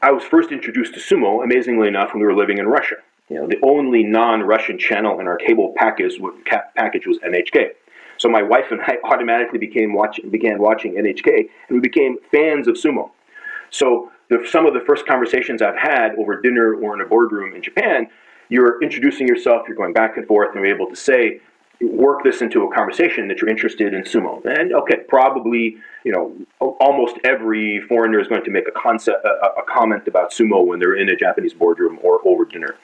I was first introduced to sumo, amazingly enough, when we were living in Russia. The only non-Russian channel in our cable package was NHK. So my wife and I automatically began watching NHK, and we became fans of sumo. So some of the first conversations I've had over dinner or in a boardroom in Japan, you're introducing yourself, you're going back and forth, and you're able to say, work this into a conversation that you're interested in sumo. And okay, probably, almost every foreigner is going to make a comment about sumo when they're in a Japanese boardroom or over dinner.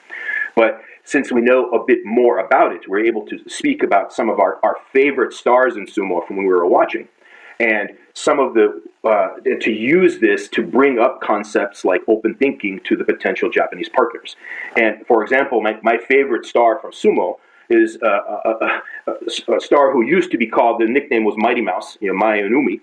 But since we know a bit more about it, we're able to speak about some of our favorite stars in sumo from when we were watching. And some of to use this to bring up concepts like open thinking to the potential Japanese partners. And for example, my favorite star from sumo is a star who used to be called, the nickname was Mighty Mouse, Mai Onumi.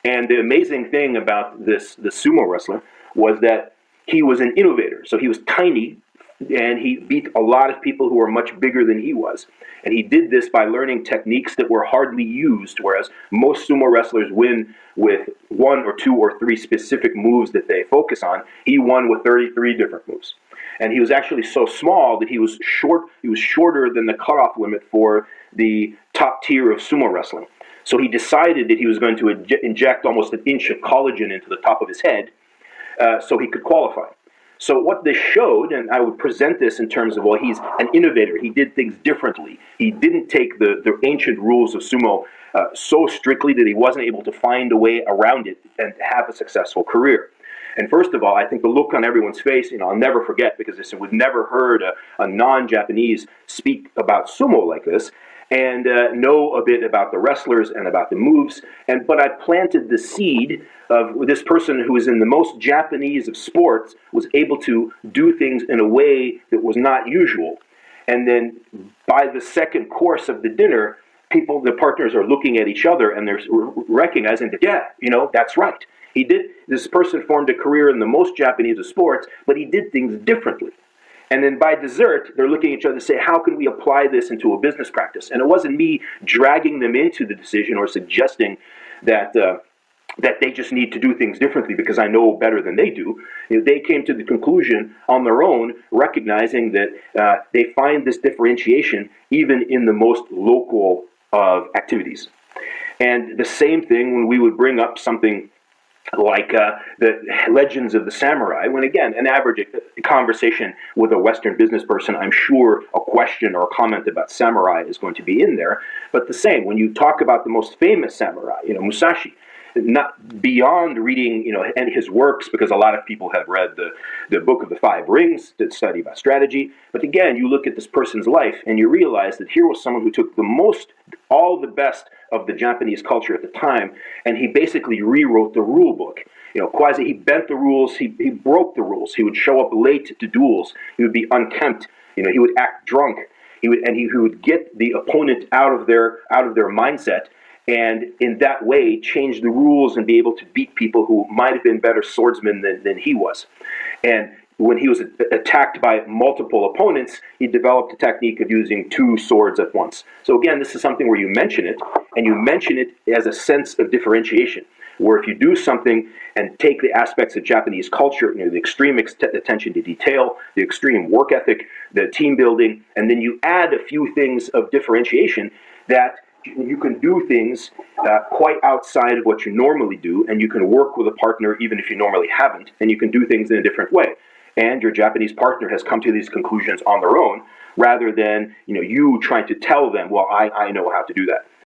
And the amazing thing about the sumo wrestler was that he was an innovator. So he was tiny, and he beat a lot of people who were much bigger than he was. And he did this by learning techniques that were hardly used, whereas most sumo wrestlers win with 1 or 2 or 3 specific moves that they focus on. He won with 33 different moves. And he was actually so small that he was shorter than the cutoff limit for the top tier of sumo wrestling. So he decided that he was going to inject almost an inch of collagen into the top of his head so he could qualify. So what this showed, and I would present this in terms of, well, he's an innovator. He did things differently. He didn't take the ancient rules of sumo so strictly that he wasn't able to find a way around it and have a successful career. And first of all, I think the look on everyone's face, I'll never forget, because we've never heard a non-Japanese speak about sumo like this, and know a bit about the wrestlers and about the moves. But I planted the seed of this person who is in the most Japanese of sports, was able to do things in a way that was not usual. And then by the second course of the dinner, the partners are looking at each other and they're recognizing that, that's right. This person formed a career in the most Japanese of sports, but he did things differently. And then by dessert, they're looking at each other and say, how can we apply this into a business practice? And it wasn't me dragging them into the decision or suggesting that they just need to do things differently because I know better than they do. They came to the conclusion on their own, recognizing that they find this differentiation even in the most local of activities. And the same thing when we would bring up something like the legends of the samurai, when again, an average conversation with a Western business person, I'm sure a question or a comment about samurai is going to be in there. But the same, when you talk about the most famous samurai, Musashi, not beyond reading, and his works, because a lot of people have read the Book of the Five Rings to study about strategy. But again, you look at this person's life and you realize that here was someone who took all the best of the Japanese culture at the time, and he basically rewrote the rule book. Quasi, he bent the rules, he broke the rules. He would show up late to duels. He would be unkempt. He would act drunk. He would get the opponent out of their mindset, and in that way change the rules and be able to beat people who might have been better swordsmen than he was. And when he was attacked by multiple opponents, he developed a technique of using 2 swords at once. So again, this is something where you mention it, and you mention it as a sense of differentiation, where if you do something and take the aspects of Japanese culture, the extreme attention to detail, the extreme work ethic, the team building, and then you add a few things of differentiation, that you can do things quite outside of what you normally do, and you can work with a partner even if you normally haven't, and you can do things in a different way. And your Japanese partner has come to these conclusions on their own, rather than you trying to tell them, well, I know how to do that.